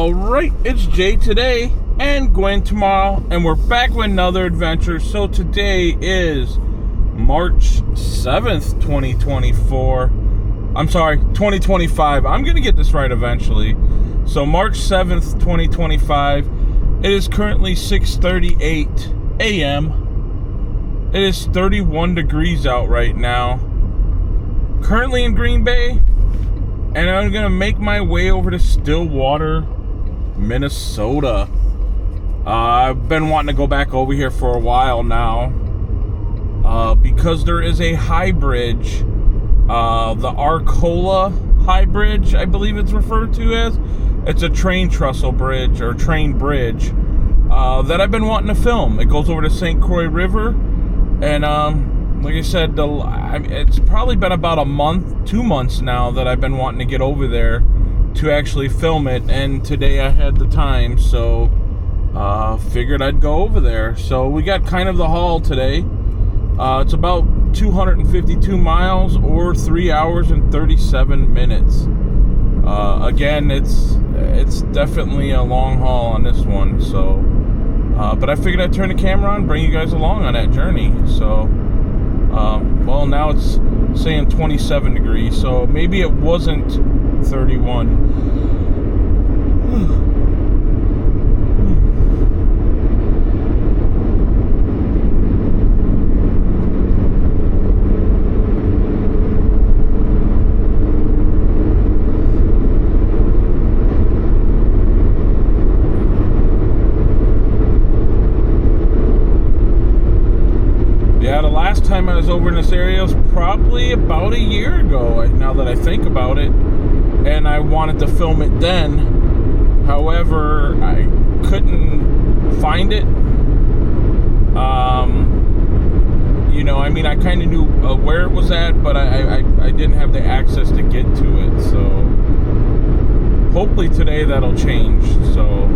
Alright, it's Jay today and Gwen tomorrow, and we're back with another adventure. So today is March 7th, 2024. I'm sorry, 2025. I'm going to get this right eventually. So March 7th, 2025. It is currently 6:38 a.m. It is 31 degrees out right now. Currently in Green Bay. And I'm going to make my way over to Stillwater, Minnesota. I've been wanting to go back over here for a while now. Because there is a high bridge. The Arcola High Bridge, I believe it's referred to as. It's a train trestle bridge, or train bridge, that I've been wanting to film. It goes over the St. Croix River. And, like I said, it's probably been about a month, 2 months now that I've been wanting to get over there to actually film it, and today I had the time, so figured I'd go over there. So we got kind of the haul today. It's about 252 miles or 3 hours and 37 minutes. Again, it's definitely a long haul on this one, so but I figured I'd turn the camera on, bring you guys along on that journey. So well, now it's saying 27 degrees, so maybe it wasn't 31. Yeah, the last time I was over in this area was probably about a year ago, now that I think about it, and I wanted to film it then. However, I couldn't find it. You know, I mean, I kind of knew where it was at, but I didn't have the access to get to it, so hopefully today that'll change. So,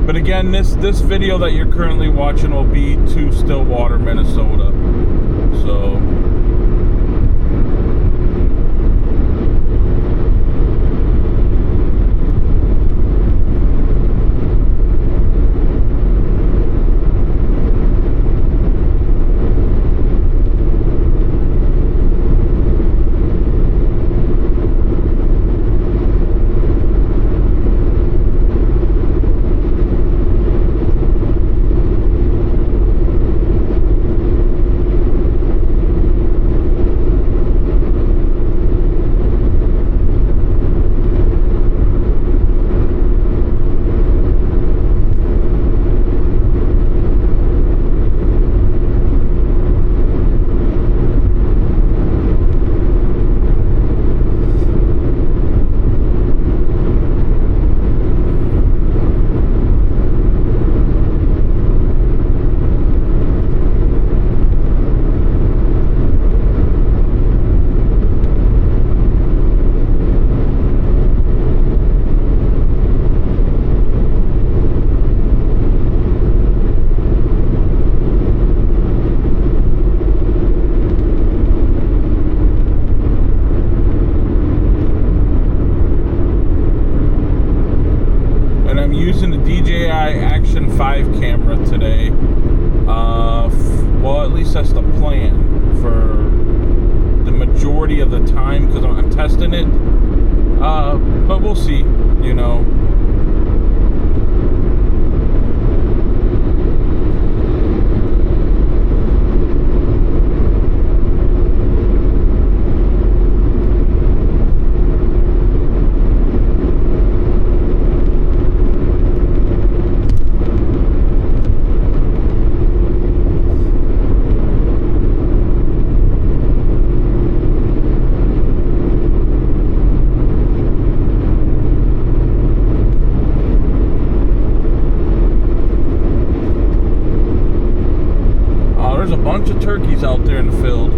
but again, this video that you're currently watching will be to Stillwater, Minnesota. So using the DJI Action 5 camera today. Well, at least that's the plan for the majority of the time, because I'm testing it. But we'll see, you know. There's a bunch of turkeys out there in the field.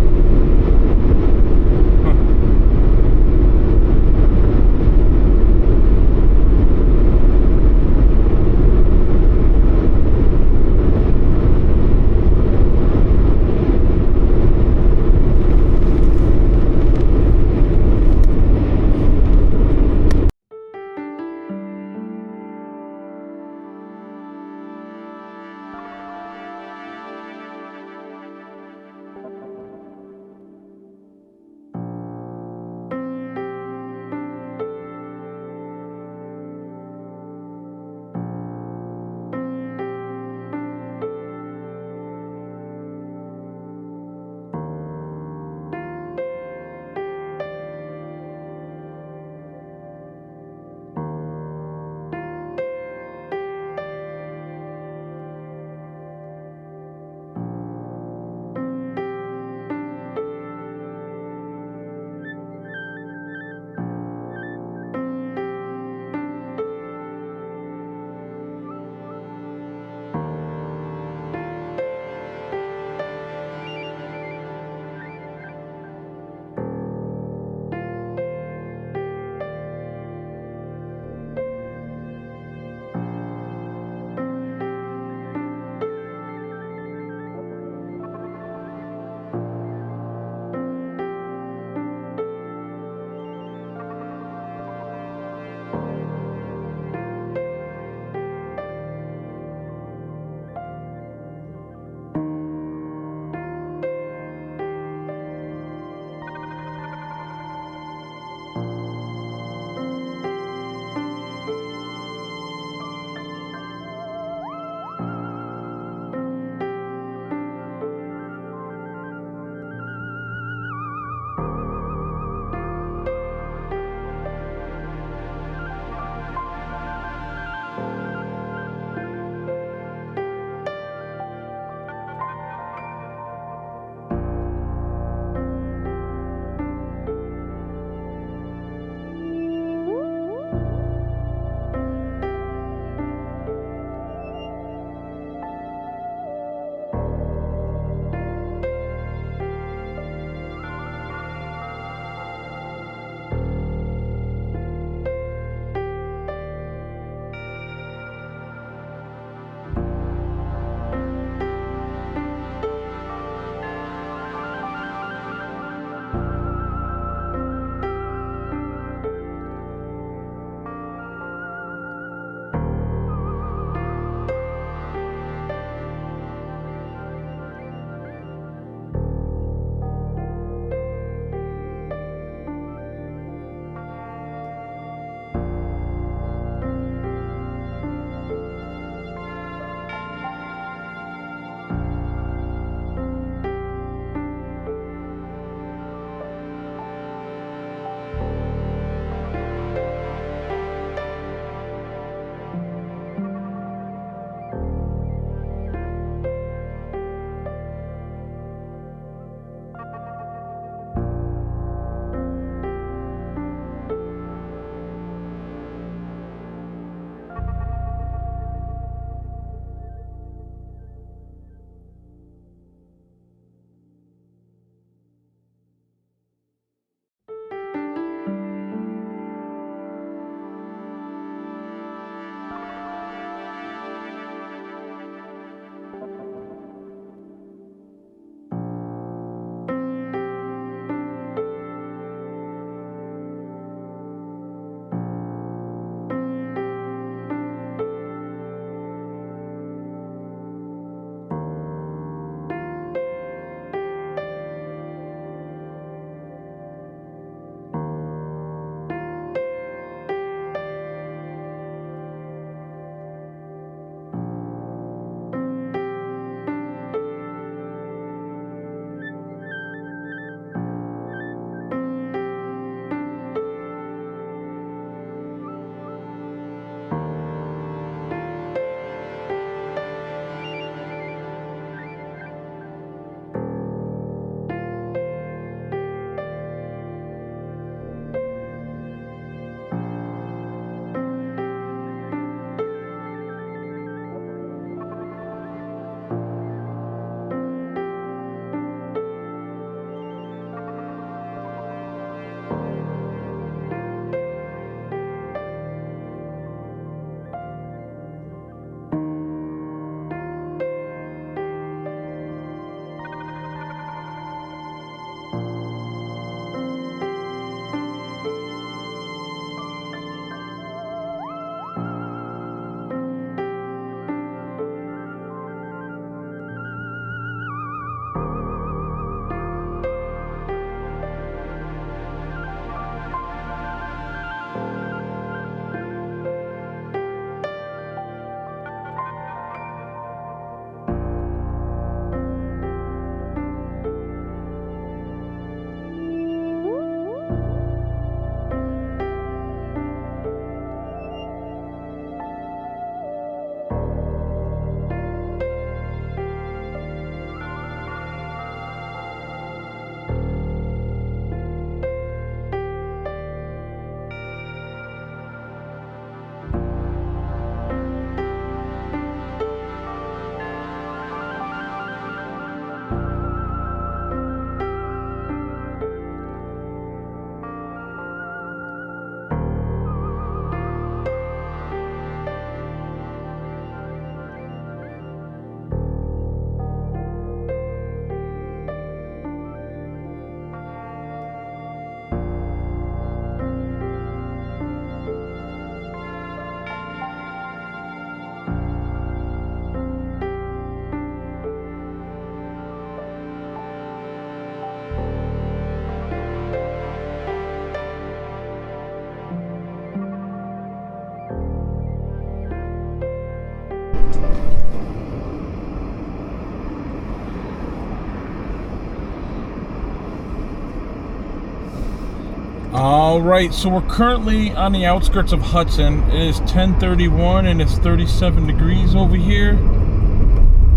All right, so we're currently on the outskirts of Hudson. It is 10:31 and it's 37 degrees over here.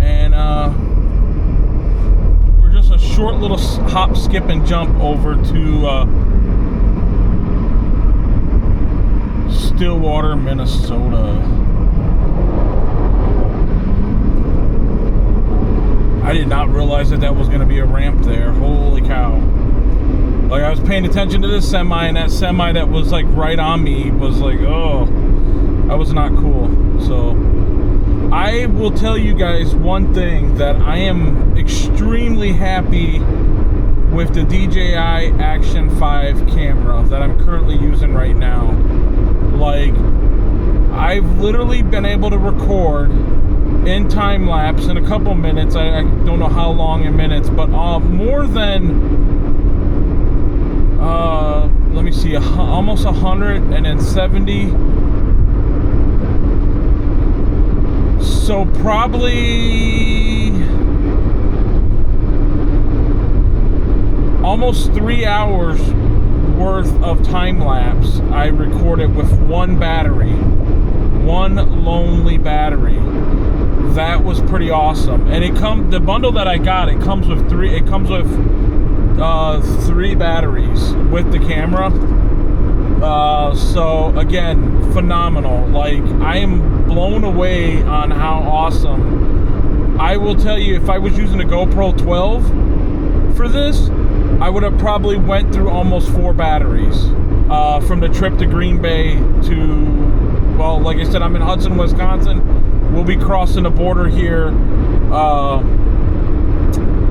And we're just a short little hop, skip, and jump over to Stillwater, Minnesota. I did not realize that was going to be a ramp there. Holy cow. Like, I was paying attention to this semi, and that semi that was like right on me was like, oh, that was not cool. So I will tell you guys one thing, that I am extremely happy with the DJI Action 5 camera that I'm currently using right now. Like, I've literally been able to record in time lapse in a couple minutes. I don't know how long in minutes, but more than let me see, almost 170. So probably almost 3 hours worth of time lapse I recorded with one battery, one lonely battery. That was pretty awesome. And the bundle that I got, it comes with three batteries with the camera. So again, phenomenal. Like, I am blown away on how awesome. I will tell you, if I was using a GoPro 12 for this, I would have probably went through almost 4 batteries from the trip to Green Bay to, well, like I said, I'm in Hudson, Wisconsin. We'll be crossing the border here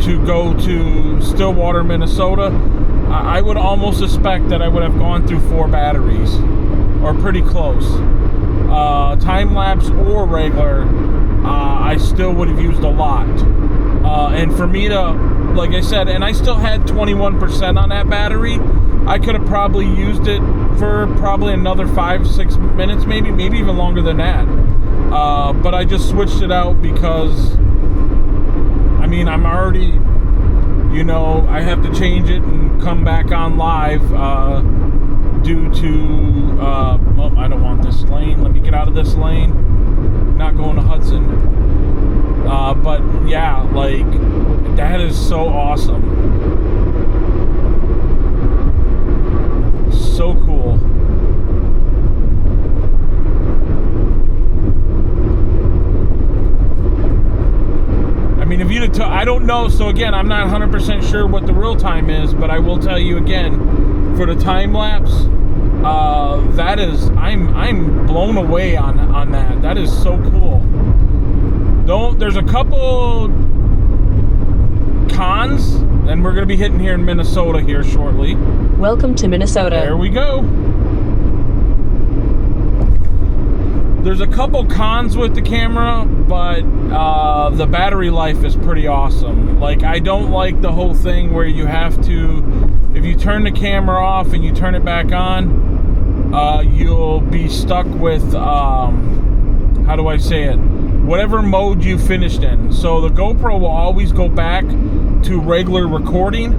to go to Stillwater, Minnesota. I would almost suspect that I would have gone through 4 batteries, or pretty close. Time lapse or regular, I still would have used a lot. And for me to, like I said, and I still had 21% on that battery, I could have probably used it for probably another 5-6 minutes, maybe even longer than that. But I just switched it out because, I mean, I'm already, I have to change it and come back on live due to, well, I don't want this lane. Let me get out of this lane. Not going to Hudson. But yeah, like, that is so awesome. So cool. I mean, if you'd have I don't know, so again, I'm not 100% sure what the real time is, but I will tell you again, for the time lapse, that is, I'm blown away on that. That is so cool. There's a couple cons, and we're going to be hitting here in Minnesota here shortly. Welcome to Minnesota. There we go. There's a couple cons with the camera, but the battery life is pretty awesome. Like, I don't like the whole thing where you have to, if you turn the camera off and you turn it back on, you'll be stuck with, how do I say it? Whatever mode you finished in. So the GoPro will always go back to regular recording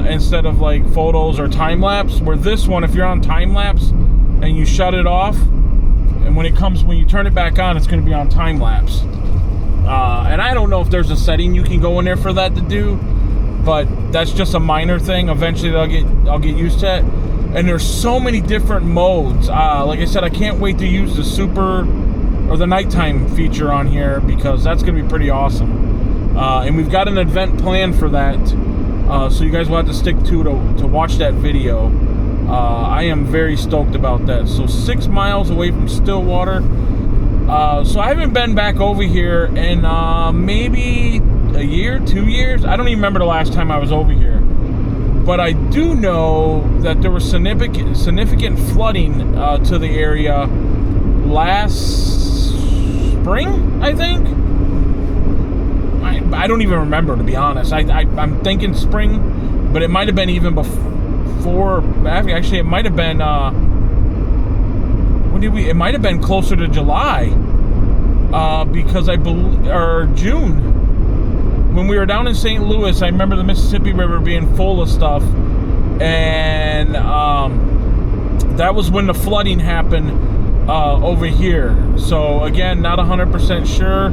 instead of like photos or time lapse. Where this one, if you're on time lapse and you shut it off, and when you turn it back on, it's going to be on time lapse. And I don't know if there's a setting you can go in there for that to do, but that's just a minor thing. Eventually I'll get used to it. And there's so many different modes. Like I said, I can't wait to use the super or the nighttime feature on here, because that's going to be pretty awesome. And we've got an event planned for that, so you guys will have to stick to watch that video. I am very stoked about that. So 6 miles away from Stillwater. So I haven't been back over here in maybe a year, 2 years. I don't even remember the last time I was over here. But I do know that there was significant flooding to the area last spring, I think. I don't even remember, to be honest. I'm thinking spring, but it might have been even before. Actually, it might have been. It might have been closer to July, because I believe, or June, when we were down in St. Louis. I remember the Mississippi River being full of stuff, And that was when the flooding happened over here. So again, not 100% sure,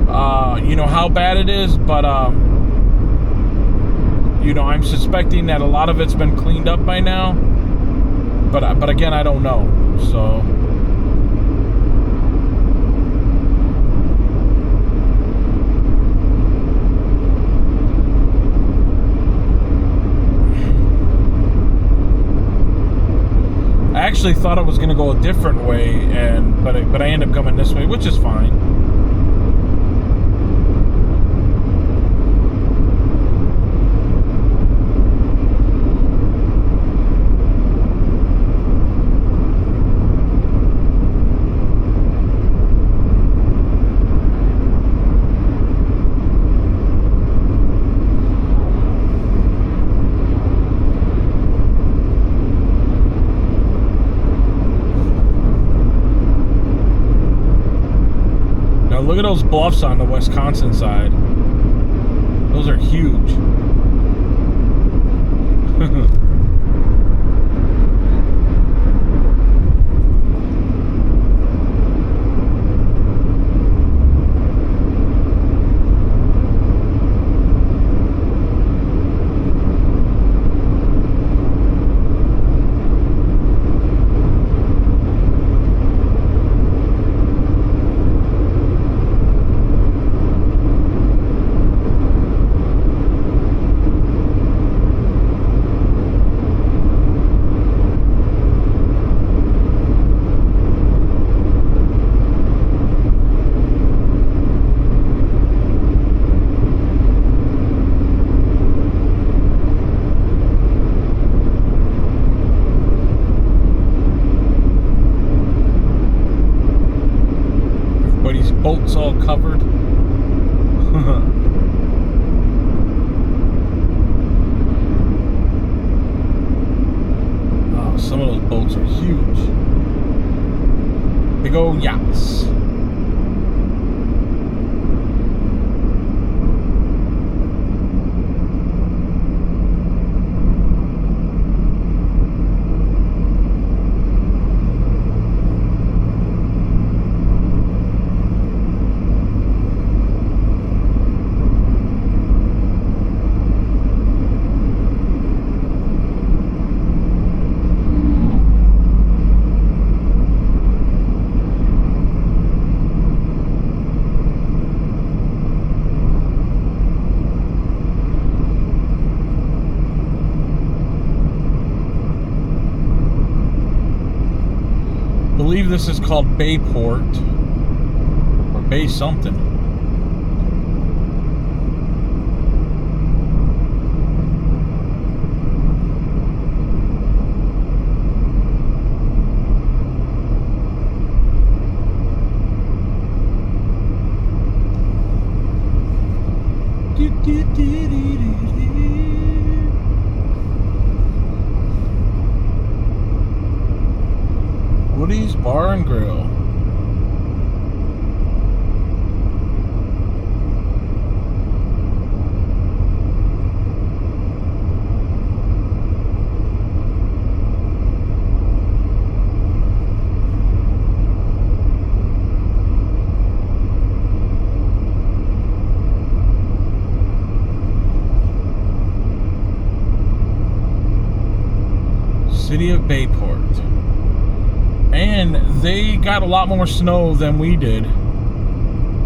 how bad it is, but I'm suspecting that a lot of it's been cleaned up by now. But again, I don't know. So. I actually thought I was going to go a different way, but I ended up coming this way, which is fine. Look at those bluffs on the Wisconsin side. Those are huge. Boats all covered. Oh, some of those boats are huge. Big old yachts. I believe this is called Bayport or Bay something. Woody's Bar and Grill. City of Bayport. And they got a lot more snow than we did.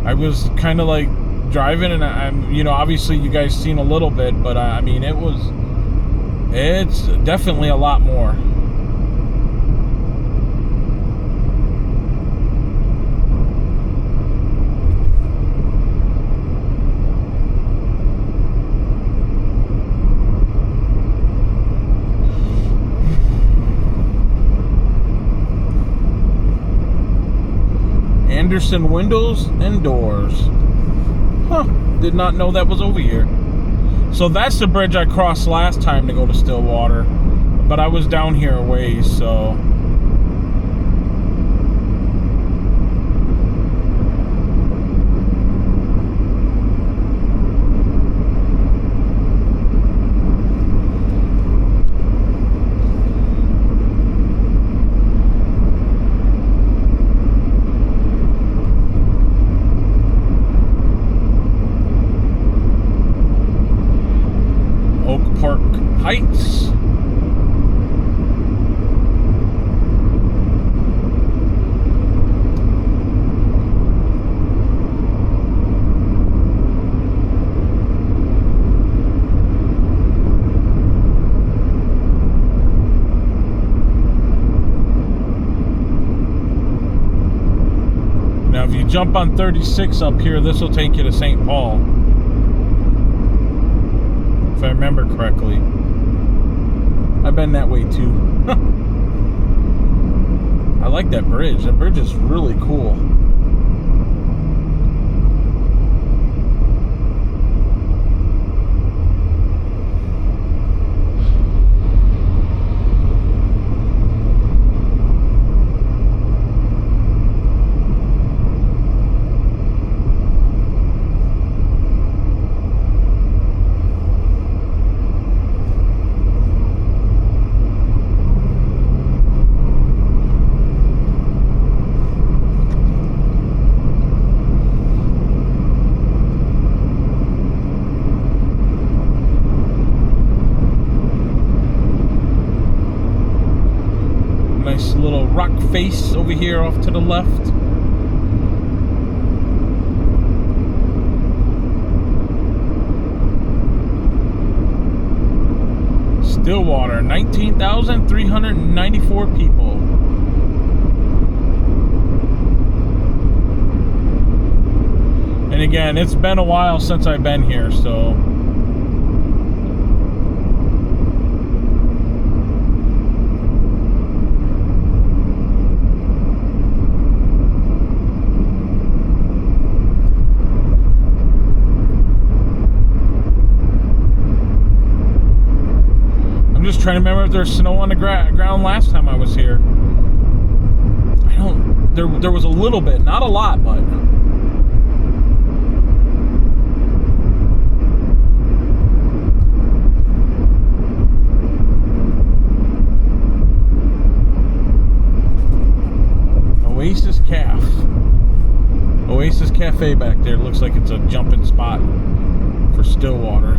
I was kind of like driving, and I'm, obviously you guys seen a little bit, but I mean, it's definitely a lot more. Anderson Windows and Doors. Huh, did not know that was over here. So that's the bridge I crossed last time to go to Stillwater, but I was down here a ways, so. jump on 36 up here, this will take you to St. Paul. If I remember correctly. I've been that way too. I like that bridge. That bridge is really cool. Nice little rock face over here off to the left. Stillwater, 19,394 people. And again, it's been a while since I've been here, so I'm just trying to remember if there's snow on the ground last time I was here. I don't. There was a little bit, not a lot, but Oasis Cafe back there. Looks like it's a jumping spot for Stillwater.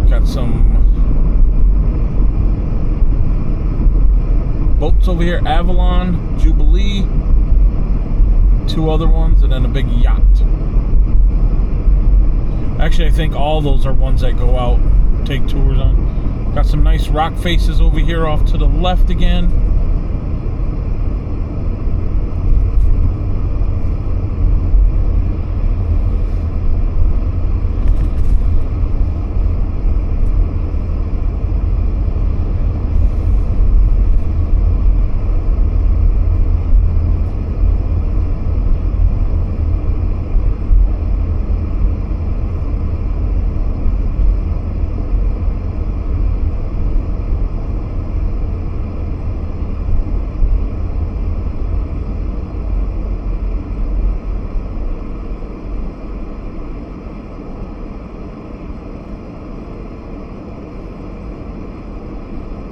Got some boats over here, Avalon, Jubilee, 2 other ones, and then a big yacht. Actually, I think all those are ones that go out, take tours on. Got some nice rock faces over here off to the left again.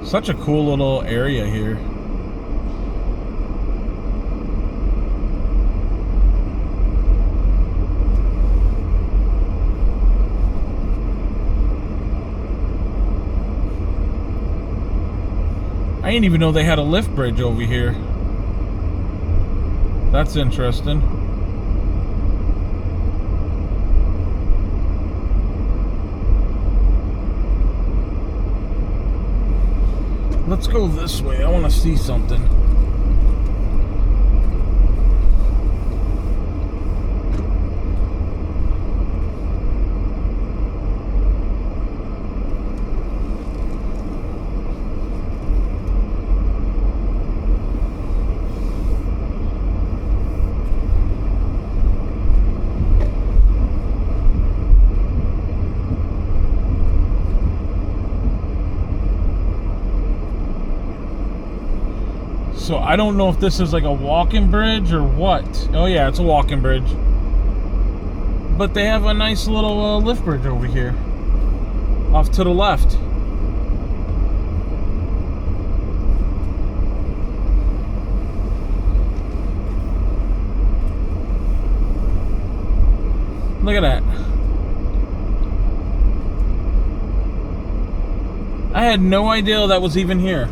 Such a cool little area here. I didn't even know they had a lift bridge over here. That's interesting. Let's go this way. I want to see something. So I don't know if this is like a walking bridge or what. Oh yeah, it's a walking bridge. But they have a nice little lift bridge over here. Off to the left. Look at that. I had no idea that was even here.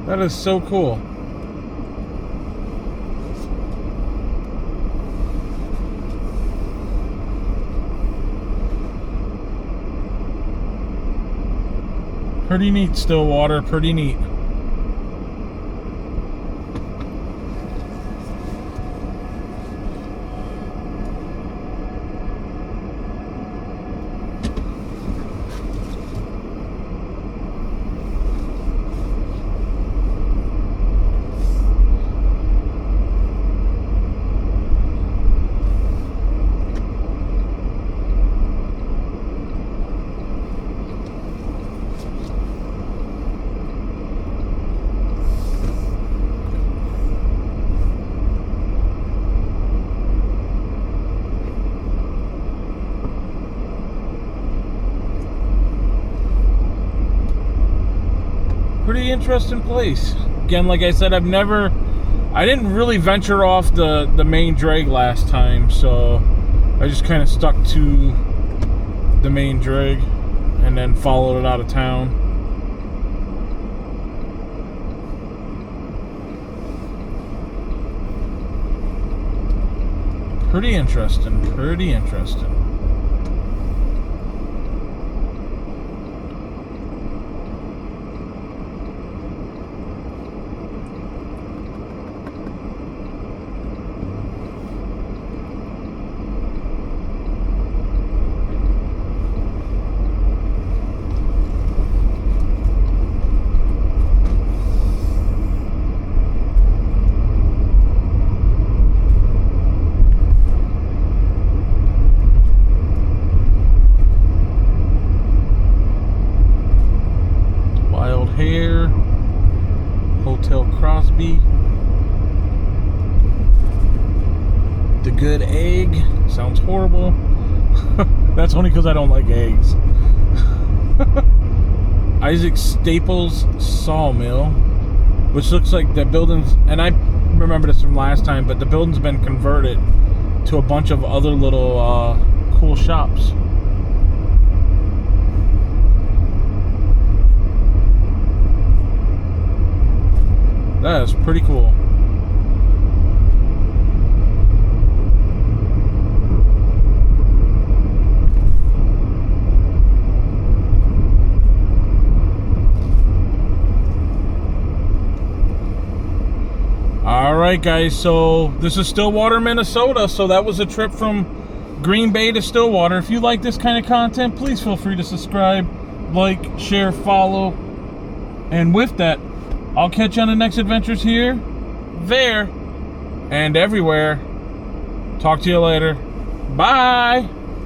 That is so cool. Pretty neat, Stillwater, pretty neat. Pretty interesting place. Again, like I said, I didn't really venture off the main drag last time, so I just kind of stuck to the main drag and then followed it out of town. Pretty interesting, pretty interesting. Hair, Hotel Crosby, The Good Egg. Sounds horrible. That's only because I don't like eggs. Isaac Staples Sawmill, which looks like the building's, and I remember this from last time, but the building's been converted to a bunch of other little cool shops. That is pretty cool. Alright guys, so this is Stillwater, Minnesota. So that was a trip from Green Bay to Stillwater. If you like this kind of content, please feel free to subscribe, like, share, follow. And with that, I'll catch you on the next adventures here, there, and everywhere. Talk to you later. Bye.